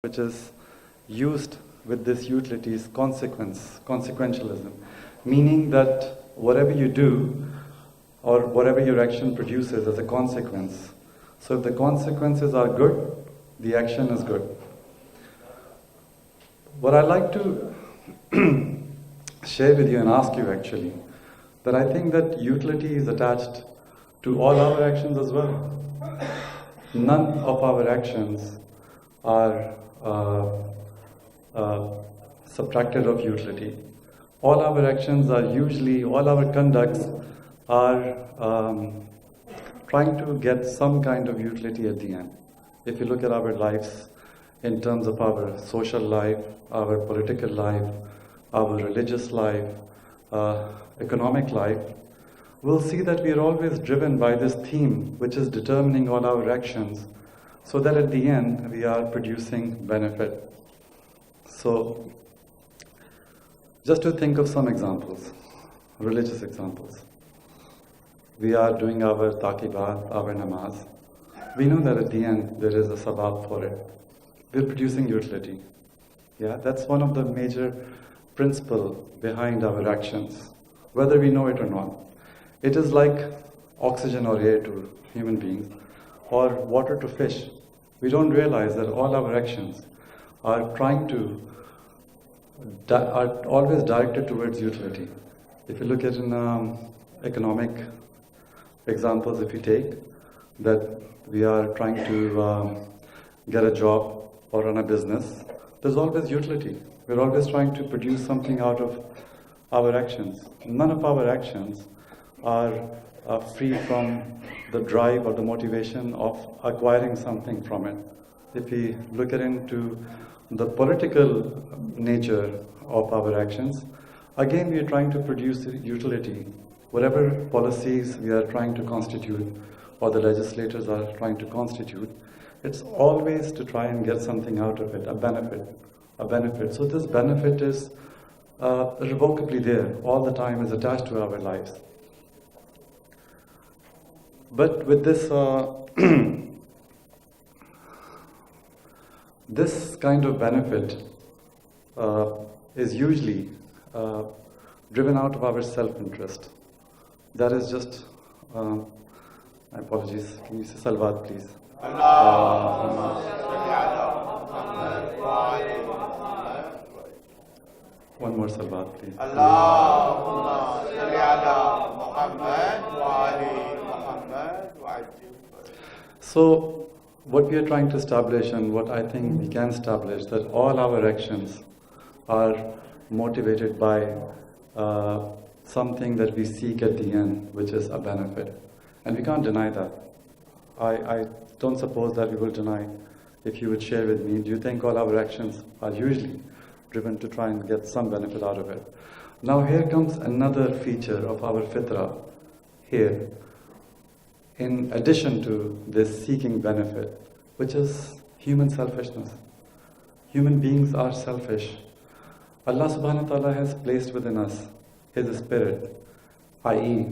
which is used with this utility is consequentialism, meaning that whatever you do or whatever your action produces as a consequence. So if the consequences are good, the action is good. What I'd like to share with you and ask you actually, that I think that utility is attached to all our actions as well. None of our actions are subtracted of utility. All our actions are usually, all our conducts are trying to get some kind of utility at the end. If you look at our lives in terms of our social life, our political life, our religious life, economic life, we'll see that we are always driven by this theme which is determining all our actions, so that at the end we are producing benefit. So, just to think of some examples, religious examples. We are doing our taqibat, our namaz. We know that at the end there is a sabab for it. We're producing utility. Yeah, that's one of the major principles behind our actions, whether we know it or not. It is like oxygen or air to human beings, or water to fish. We don't realize that all our actions are are always directed towards utility. If you look at in economic examples, if you take that we are trying to get a job or run a business, there's always utility. We're always trying to produce something out of our actions. None of our actions are free from the drive or the motivation of acquiring something from it. If we look at into the political nature of our actions, again we are trying to produce utility. Whatever policies we are trying to constitute or the legislators are trying to constitute, it's always to try and get something out of it, a benefit. So this benefit is irrevocably there, all the time is attached to our lives. But with this this kind of benefit is usually driven out of our self-interest. That is just, apologies, can you say salawat please? One more salawat please. So, what we are trying to establish and what I think we can establish, that all our actions are motivated by something that we seek at the end, which is a benefit. And we can't deny that. I don't suppose that we will deny. If you would share with me, do you think all our actions are usually driven to try and get some benefit out of it? Now here comes another feature of our fitra here. In addition to this seeking benefit, which is human selfishness. Human beings are selfish. Allah subhanahu wa ta'ala has placed within us His spirit, i.e.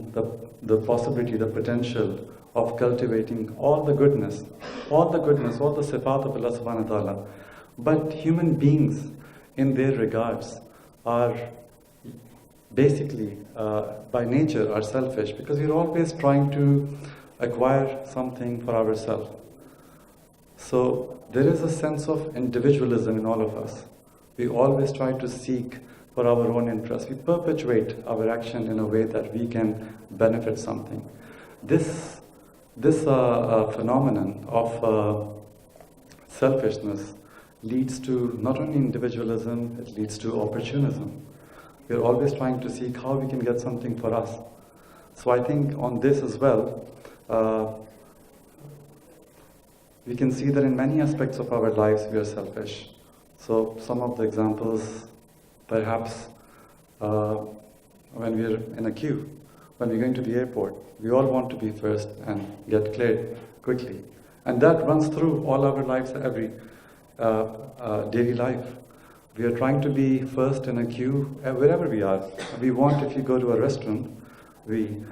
the possibility, the potential of cultivating all the goodness, all the sifat of Allah subhanahu wa ta'ala. But human beings in their regards are basically, by nature, are selfish, because we're always trying to acquire something for ourselves. So there is a sense of individualism in all of us. We always try to seek for our own interests. We perpetuate our action in a way that we can benefit something. This phenomenon of selfishness leads to not only individualism, it leads to opportunism. We're always trying to seek how we can get something for us. So I think on this as well, we can see that in many aspects of our lives we are selfish. So some of the examples, perhaps when we're in a queue, when we're going to the airport, we all want to be first and get cleared quickly. And that runs through all our lives, every daily life. We are trying to be first in a queue wherever we are. We want, if you go to a restaurant, we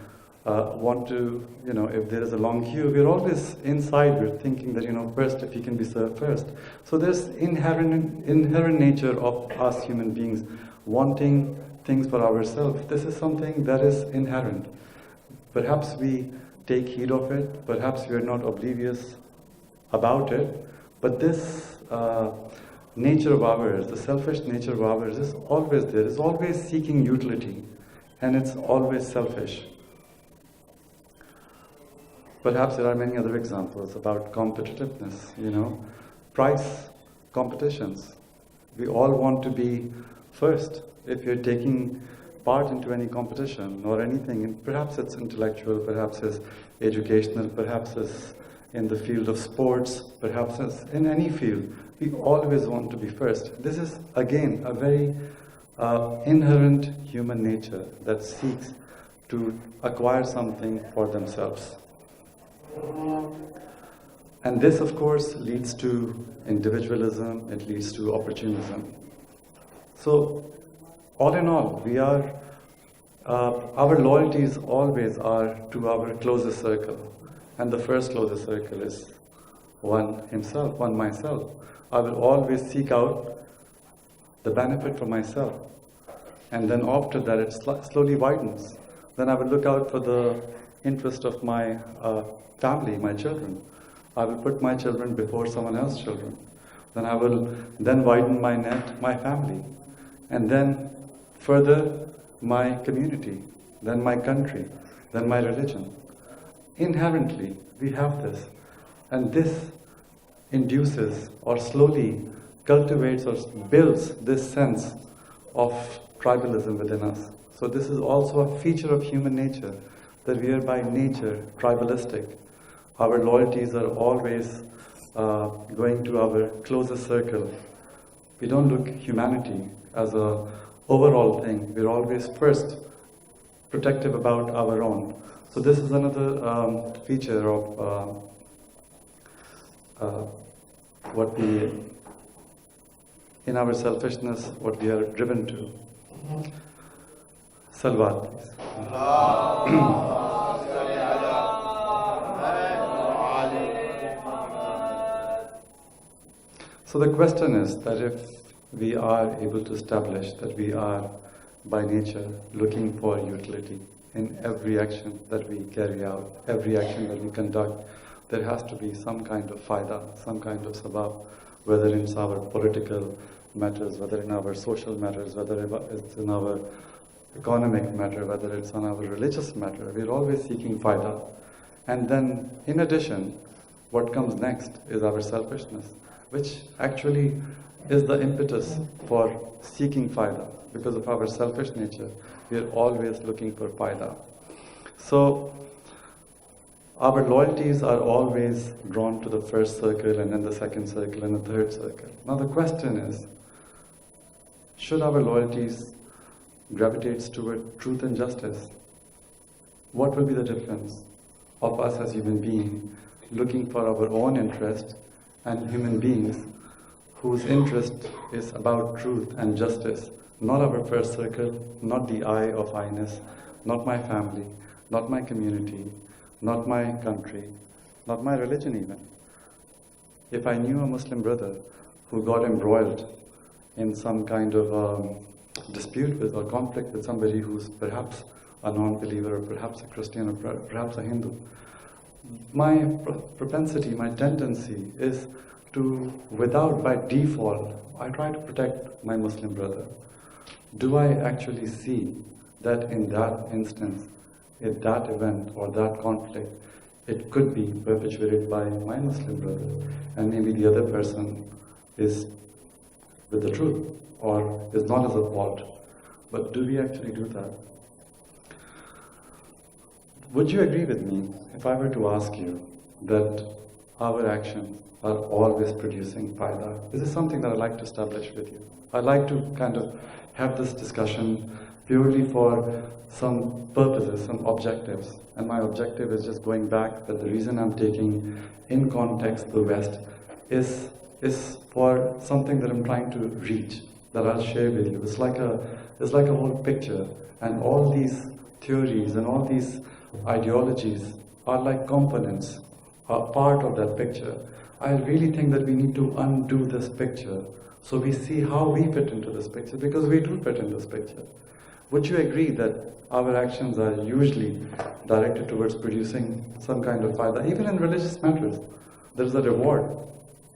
want to, if there is a long queue, we're always inside, we're thinking that, first, if he can be served first. So there's inherent nature of us human beings wanting things for ourselves. This is something that is inherent. Perhaps we take heed of it, perhaps we are not oblivious about it, but this nature of ours, the selfish nature of ours, is always there, is always seeking utility, and it's always selfish. Perhaps there are many other examples about competitiveness, price competitions. We all want to be first. If you're taking part into any competition or anything, and perhaps it's intellectual, perhaps it's educational, perhaps it's in the field of sports, perhaps it's in any field, we always want to be first. This is, again, a very inherent human nature that seeks to acquire something for themselves. And this, of course, leads to individualism, it leads to opportunism. So, all in all, we are, our loyalties always are to our closest circle. And the first closest circle is one himself, one myself. I will always seek out the benefit for myself. And then after that, it slowly widens. Then I will look out for the interest of my family, my children. I will put my children before someone else's children. Then I will widen my net, my family. And then further, my community, then my country, then my religion. Inherently, we have this. And this induces or slowly cultivates or builds this sense of tribalism within us. So this is also a feature of human nature, that we are by nature tribalistic. Our loyalties are always going to our closest circle. We don't look humanity as a overall thing. We're always first protective about our own. So this is another feature of what we, in our selfishness, what we are driven to. Salawat, please. So the question is that if we are able to establish that we are by nature looking for utility in every action that we carry out, every action that we conduct, there has to be some kind of faida, some kind of sabab, whether it's our political matters, whether in our social matters, whether it's in our economic matter, whether it's on our religious matter. We're always seeking faida. And then, in addition, what comes next is our selfishness, which actually is the impetus for seeking faida. Because of our selfish nature, we are always looking for faida. So, our loyalties are always drawn to the first circle, and then the second circle, and the third circle. Now the question is, should our loyalties gravitate toward truth and justice? What will be the difference of us as human beings looking for our own interest and human beings whose interest is about truth and justice? Not our first circle, not the eye of I-ness, not my family, not my community, not my country, not my religion even. If I knew a Muslim brother who got embroiled in some kind of dispute with or conflict with somebody who's perhaps a non-believer, or perhaps a Christian, or perhaps a Hindu, my propensity, my tendency is to, by default, I try to protect my Muslim brother. Do I actually see that in that instance, in that event or that conflict, it could be perpetuated by my Muslim brother, and maybe the other person is with the truth or is not as a fault? But do we actually do that? Would you agree with me if I were to ask you that our actions are always producing faida? This is something that I'd like to establish with you. I'd like to kind of have this discussion purely for some purposes, some objectives. And my objective is just going back that the reason I'm taking in context the West is for something that I'm trying to reach, that I'll share with you. It's like a whole picture, and all these theories and all these ideologies are like components, are part of that picture. I really think that we need to undo this picture so we see how we fit into this picture, because we do fit in this picture. Would you agree that our actions are usually directed towards producing some kind of fayda? Even in religious matters, there is a reward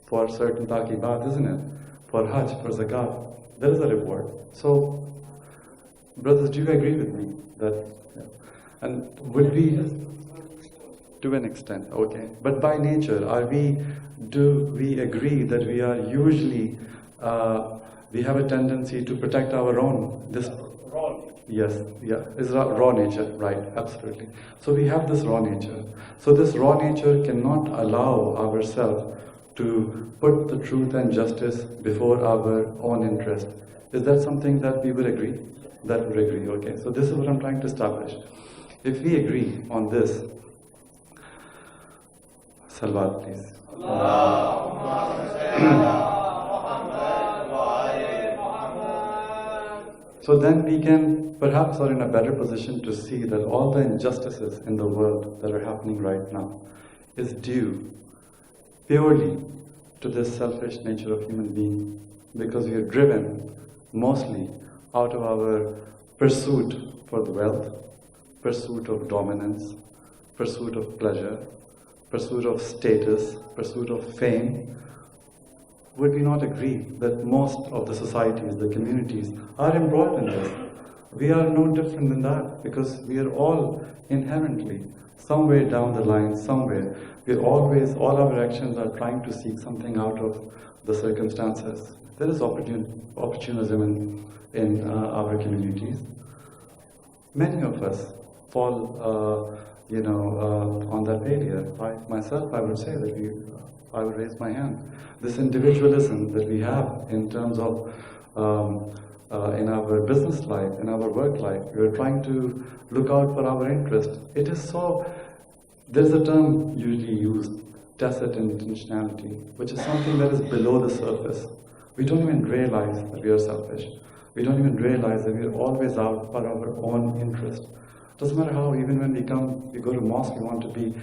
for certain taqibat, isn't it? For Hajj, for Zakat, there is a reward. So, brothers, do you agree with me that? Yeah. And would we, to an extent, okay? But by nature, do we agree that we are usually, we have a tendency to protect our own, this. Yes, yeah, it's raw nature, right, absolutely. So we have this raw nature. So this raw nature cannot allow ourselves to put the truth and justice before our own interest. Is that something that we would agree? That would agree, okay. So this is what I'm trying to establish. If we agree on this, Salawat, please. So then we can perhaps are in a better position to see that all the injustices in the world that are happening right now is due purely to this selfish nature of human being, because we are driven mostly out of our pursuit for the wealth, pursuit of dominance, pursuit of pleasure, pursuit of status, pursuit of fame. Would we not agree that most of the societies, the communities, are embroiled in this? We are no different than that, because we are all inherently, somewhere down the line, somewhere, all our actions are trying to seek something out of the circumstances. There is opportunism in our communities. Many of us fall, on that failure. Myself, I would say that I would raise my hand. This individualism that we have in terms of in our business life, in our work life, we are trying to look out for our interest. It is so, there's a term usually used, tacit intentionality, which is something that is below the surface. We don't even realize that we are selfish. We don't even realize that we are always out for our own interest. Doesn't matter how, even when we go to mosque, we want to be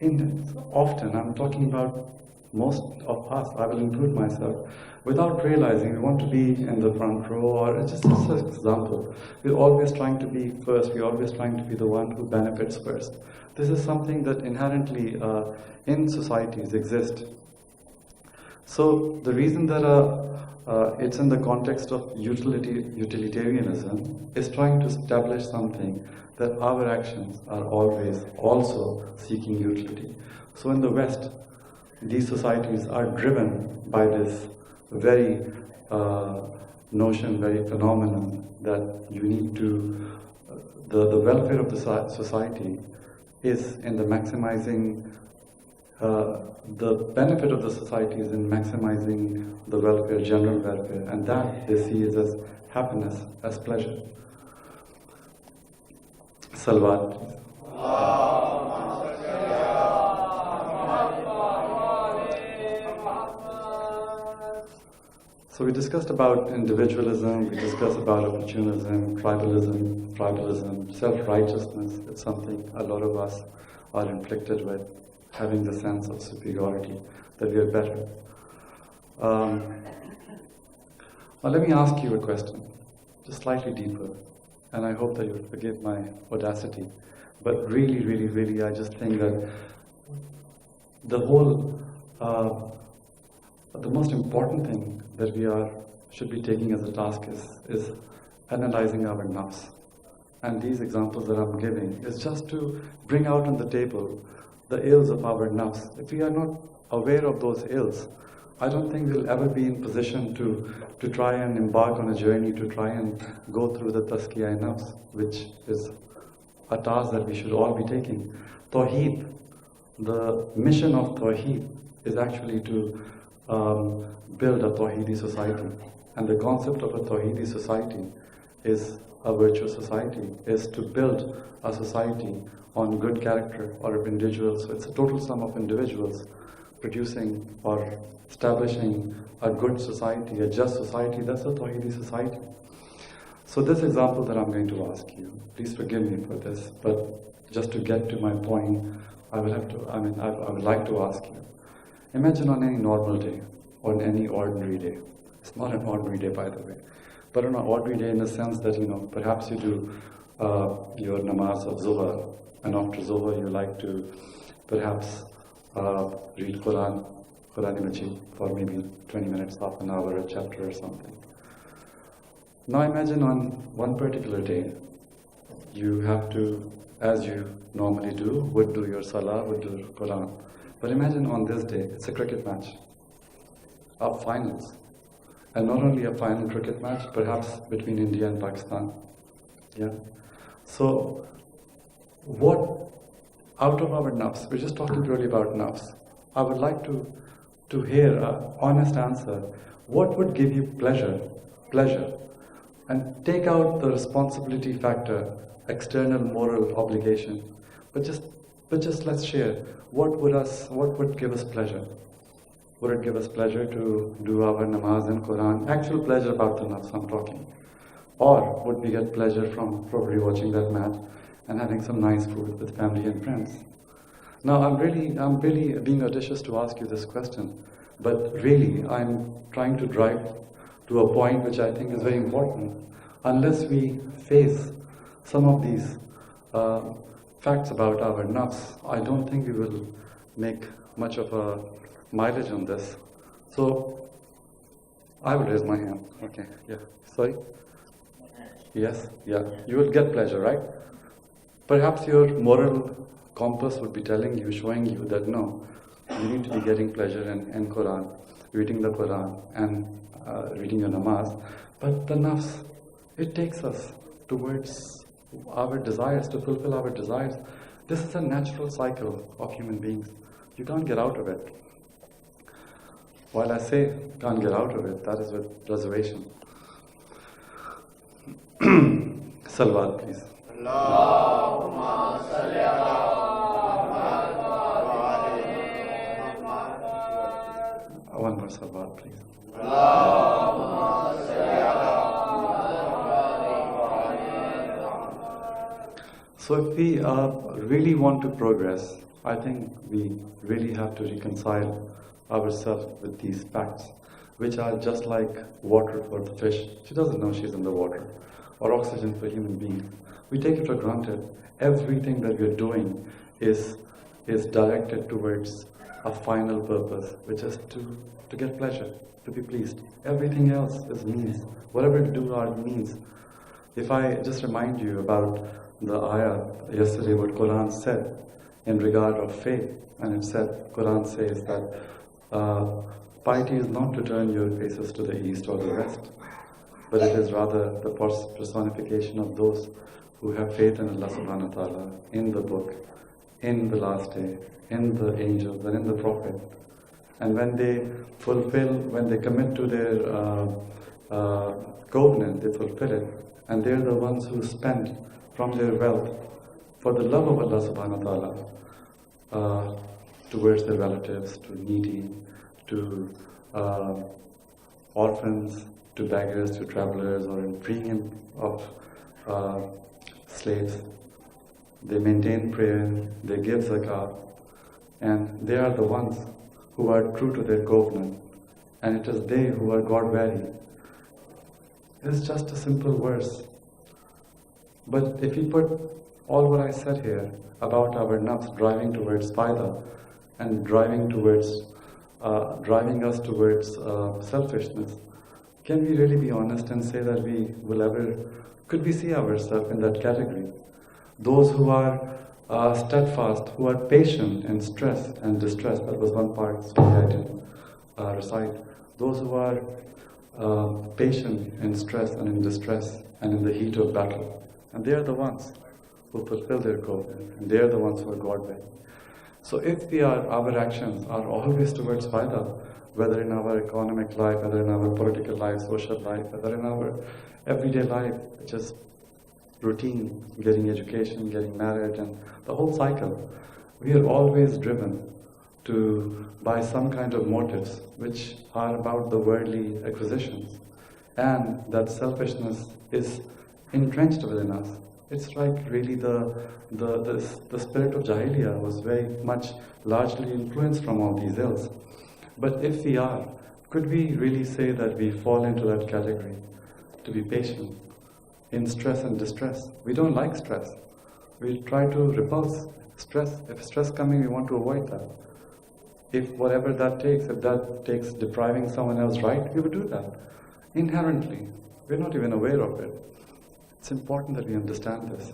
in, often, I'm talking about most of us, I will include myself, without realizing we want to be in the front row, or it's just an example. We're always trying to be first, we're always trying to be the one who benefits first. This is something that inherently in societies exists. So the reason that it's in the context of utilitarianism is trying to establish something that our actions are always also seeking utility. So in the West, these societies are driven by this very notion, very phenomenon that you need to, the welfare of the society is in the maximizing, the benefit of the society is in maximizing the welfare, general welfare, and that they see as happiness, as pleasure. Salawat, please. So we discussed about individualism, we discussed about opportunism, tribalism, self-righteousness. It's something a lot of us are inflicted with, having the sense of superiority, that we are better. Now let me ask you a question, just slightly deeper, and I hope that you'll forgive my audacity. But really, really, really, I just think that the whole, the most important thing that we should be taking as a task is analyzing our nafs. And these examples that I'm giving is just to bring out on the table the ills of our nafs. If we are not aware of those ills, I don't think we'll ever be in position to try and embark on a journey to try and go through the tazkiyah nafs, which is a task that we should all be taking. Tawheed, the mission of Tawheed is actually to build a Tawheedi society. And the concept of a Tawheedi society is a virtuous society, is to build a society on good character or of individuals. So it's a total sum of individuals producing or establishing a good society, a just society. That's a Tawheedi society. So this example that I'm going to ask you, please forgive me for this, but just to get to my point, I would like to ask you, imagine on any normal day, or on any ordinary day. It's not an ordinary day, by the way, but on an ordinary day in the sense that, perhaps you do your namaz of Zuhr, and after Zuhr you like to perhaps read Quran Majid for maybe 20 minutes, half an hour, a chapter or something. Now imagine on one particular day, you have to, as you normally do, would do your salah, would do Quran. But imagine on this day, it's a cricket match, of finals. And not only a final cricket match, perhaps between India and Pakistan. Yeah. So, what, out of our nafs, we're just talking purely about nafs, I would like to hear an honest answer. What would give you pleasure? And take out the responsibility factor, external moral obligation. But just let's share. What would give us pleasure? Would it give us pleasure to do our namaz and Quran? Actual pleasure about the nafs I'm talking. Or would we get pleasure from probably watching that match and having some nice food with family and friends? Now I'm really being audacious to ask you this question, but really I'm trying to drive to a point which I think is very important. Unless we face some of these facts about our nafs, I don't think we will make much of a mileage on this. So, I will raise my hand. Okay, yeah. Sorry? Yes, yeah. You will get pleasure, right? Perhaps your moral compass would be telling you, showing you that no, you need to be getting pleasure in Quran, reading the Quran and reading your namaz. But the nafs, it takes us towards our desires, to fulfill our desires. This is a natural cycle of human beings. You can't get out of it. While I say can't get out of it, that is with reservation. Salawat, please. One more salawat, please. So if we really want to progress, I think we really have to reconcile ourselves with these facts, which are just like water for the fish. She doesn't know she's in the water. Or oxygen for human beings. We take it for granted. Everything that we're doing is directed towards a final purpose, which is to get pleasure, to be pleased. Everything else is means. Whatever we do are means. If I just remind you about the ayah yesterday, what Quran said in regard of faith, and it said, Quran says that piety is not to turn your faces to the east or the west, but it is rather the personification of those who have faith in Allah subhanahu wa ta'ala, in the book, in the last day, in the angels, and in the prophet. And when they commit to their covenant, they fulfill it, and they're the ones who spend from their wealth for the love of Allah subhanahu wa ta'ala towards their relatives, to needy, to orphans, to beggars, to travelers, or in freeing of slaves. They maintain prayer, they give zakah, and they are the ones who are true to their covenant, and it is they who are God-wary. It's just a simple verse. But if we put all what I said here about our nafs driving towards fayda and driving us towards selfishness, can we really be honest and say that could we see ourselves in that category? Those who are steadfast, who are patient in stress and distress, that was one part I didn't recite. Those who are patient in stress and in distress and in the heat of battle. And they are the ones who fulfill their covenant, and they are the ones who are God-wary. So if our actions are always towards fayda, whether in our economic life, whether in our political life, social life, whether in our everyday life, which is routine, getting education, getting married, and the whole cycle, we are always driven by some kind of motives which are about the worldly acquisitions. and that selfishness is entrenched within us. It's like really the spirit of Jahiliyyah was very much largely influenced from all these ills. But if we are, could we really say that we fall into that category? To be patient in stress and distress. We don't like stress. We try to repulse stress. If stress coming, we want to avoid that. If whatever that takes, if that takes depriving someone else right, we would do that. Inherently. We're not even aware of it. It's important that we understand this.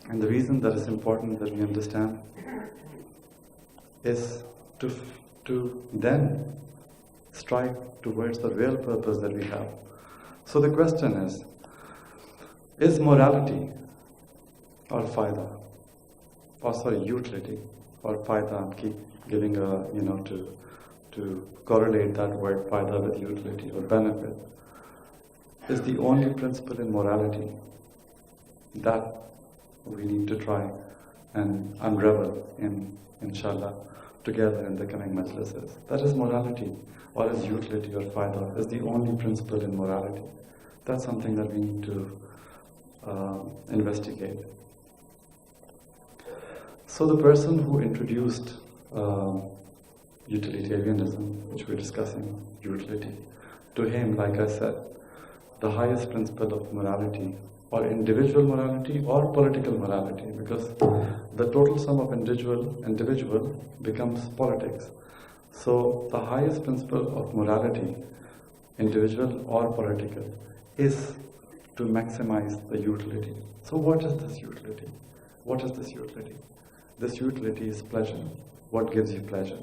And the reason that it's important that we understand is to then strive towards the real purpose that we have. So the question is morality or fayda? Or sorry, utility or fayda? I keep giving a, to correlate that word fayda with utility or benefit. Is the only principle in morality that we need to try and unravel in, inshallah, together in the coming majlises. That is morality, or is utility or fayda, is the only principle in morality. That's something that we need to investigate. So the person who introduced utilitarianism, which we're discussing, utility, to him, like I said, the highest principle of morality, or individual morality, or political morality, because the total sum of individual becomes politics. So the highest principle of morality, individual or political, is to maximize the utility. So what is this utility? What is this utility? This utility is pleasure. What gives you pleasure?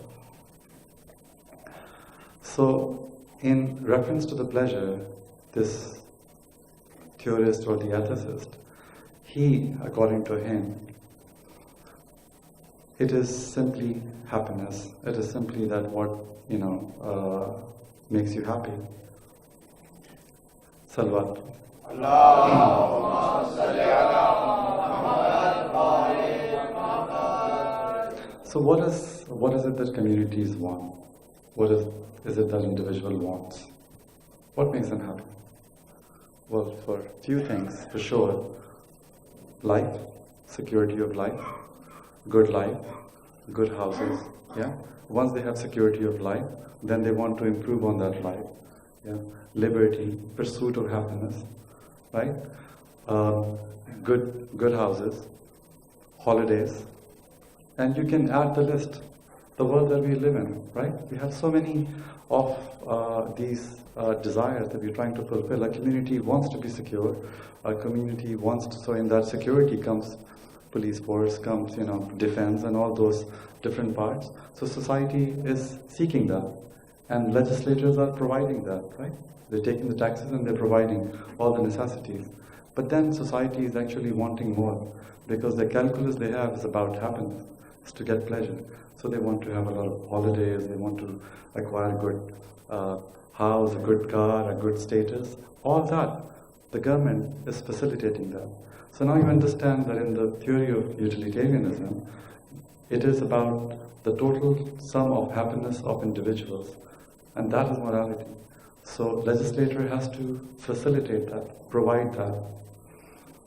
So in reference to the pleasure, this theorist or the ethicist, he, according to him, it is simply happiness. It is simply that what, makes you happy. Salawat. So what is it that communities want? What is it that individual wants? What makes them happy? Well, for a few things, for sure. Life, security of life, good houses, yeah? Once they have security of life, then they want to improve on that life, yeah? Liberty, pursuit of happiness, right? Good houses, holidays, and you can add the list, the world that we live in, right? We have so many of these desires that we're trying to fulfill. A community wants to be secure. A community wants to, so in that security comes police force, comes, defense and all those different parts. So society is seeking that. And legislators are providing that, right? They're taking the taxes and they're providing all the necessities. But then society is actually wanting more, because the calculus they have is about happiness, is to get pleasure. So they want to have a lot of holidays, they want to acquire a good house, a good car, a good status. All that, the government is facilitating that. So now you understand that in the theory of utilitarianism, it is about the total sum of happiness of individuals. And that is morality. So legislator has to facilitate that, provide that.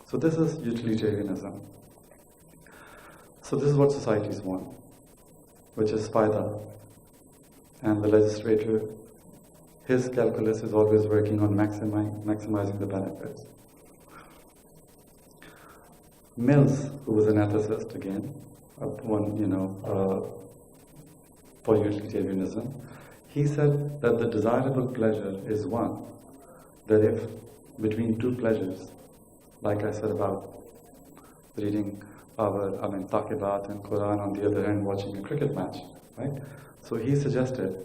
So this is utilitarianism. So this is what societies want, which is fayda. And the legislator, his calculus is always working on maximizing the benefits. Mills, who was an ethicist again, for utilitarianism, he said that the desirable pleasure is one, that if between two pleasures, like I said about reading Taqibat and Quran, on the other hand watching a cricket match, right? So he suggested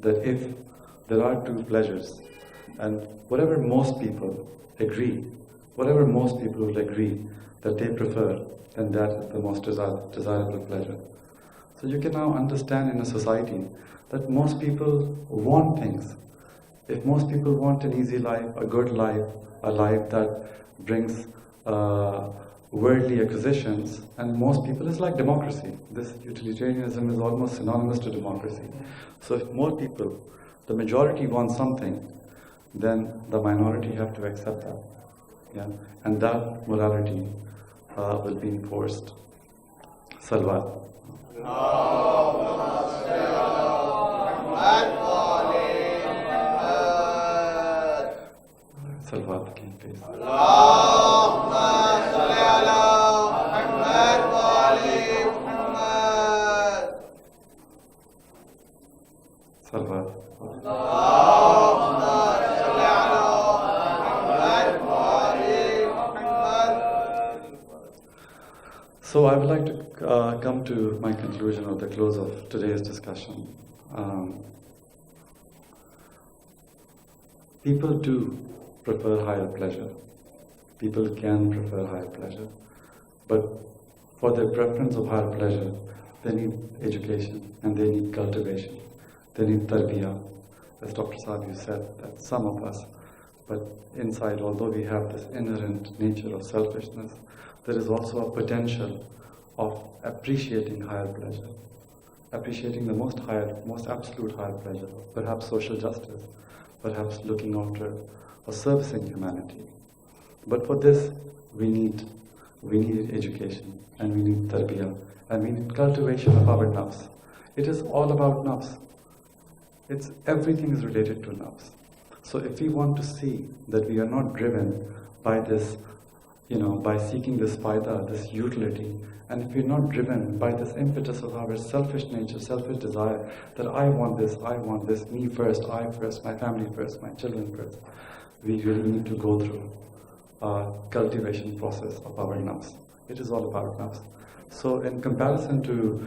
that if there are two pleasures, and whatever most people will agree that they prefer, then that is the most desirable pleasure. So you can now understand in a society that most people want things. If most people want an easy life, a good life, a life that brings worldly acquisitions, and most people, it's like democracy. This utilitarianism is almost synonymous to democracy. So if more people the majority wants something, then the minority have to accept that. Yeah? And that morality will be enforced. Salawat. Salawat again, please. Salawat. So I would like to come to my conclusion or the close of today's discussion. People do prefer higher pleasure. People can prefer higher pleasure. But for their preference of higher pleasure, they need education and they need cultivation. They need tarbiyah. As Dr. Saab, you said that some of us, but inside, although we have this inherent nature of selfishness, there is also a potential of appreciating higher pleasure, appreciating the most absolute higher pleasure, perhaps social justice, perhaps looking after or servicing humanity. But for this, we need education, and we need tarbiyah, and we need cultivation of our nafs. It is all about nafs. Everything is related to nafs. So if we want to see that we are not driven by this, by seeking this fayda, this utility, and if we're not driven by this impetus of our selfish nature, selfish desire, that I want this, me first, I first, my family first, my children first, we really need to go through a cultivation process of our nafs. It is all about nafs. So in comparison to,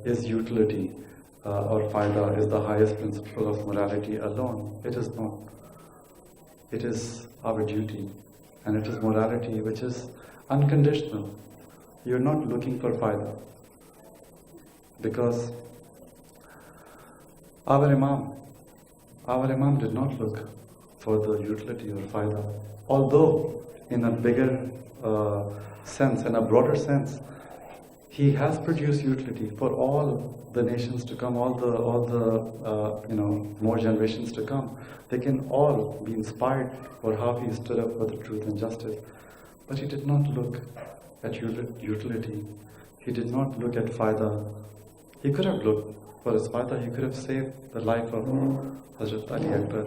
is utility or fayda is the highest principle of morality alone, it is not. It is our duty, and it is morality which is unconditional. You're not looking for fayda. Because our Imam did not look for the utility or fayda. Although in a bigger sense, in a broader sense, he has produced utility for all the nations to come, all the more generations to come. They can all be inspired for how he stood up for the truth and justice. But he did not look at utility. He did not look at fayda. He could have looked for his fayda. He could have saved the life of Hazrat Ali Akbar.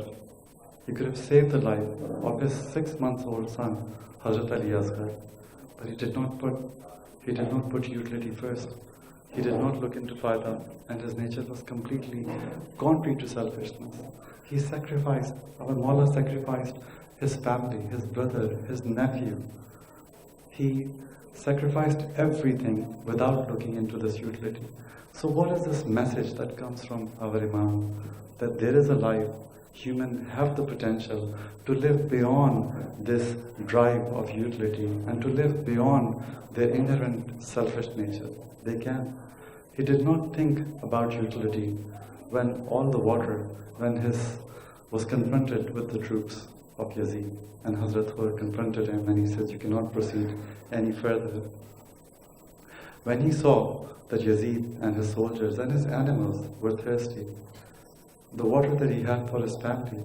He could have saved the life of his 6-month-old son, Hazrat Ali Asghar. But he did not put utility first. He did not look into fayda, and his nature was completely contrary to selfishness. He sacrificed, our Mawla sacrificed his family, his brother, his nephew. He sacrificed everything without looking into this utility. So what is this message that comes from our Imam? That there is a life, humans have the potential to live beyond this drive of utility and to live beyond their inherent selfish nature. They can. He did not think about utility when all the water, when he was confronted with the troops of Yazid, and Hazrat Hur confronted him and he says, you cannot proceed any further. When he saw that Yazid and his soldiers and his animals were thirsty, the water that he had for his family,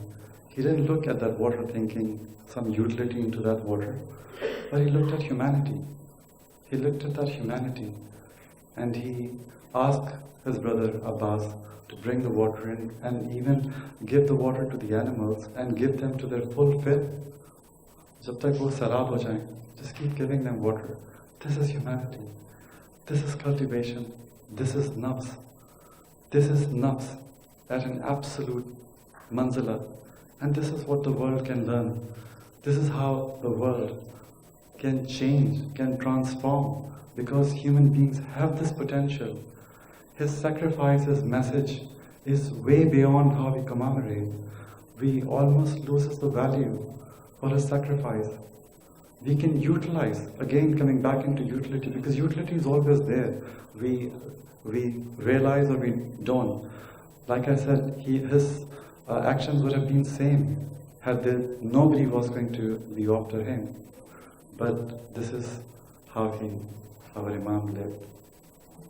he didn't look at that water thinking some utility into that water, but he looked at humanity. He looked at that humanity, and he asked his brother Abbas to bring the water in and even give the water to the animals and give them to their full fill. Jab tak wo sarab ho jaye, just keep giving them water. This is humanity. This is cultivation. This is nafs. This is nafs at an absolute manzila. And this is what the world can learn. This is how the world can change, can transform, because human beings have this potential. His sacrifice, his message is way beyond how we commemorate. We almost loses the value for his sacrifice. We can utilize, again coming back into utility, because utility is always there. We realize or we don't. Like I said, his actions would have been same had nobody was going to be after him. But this is how our Imam lived.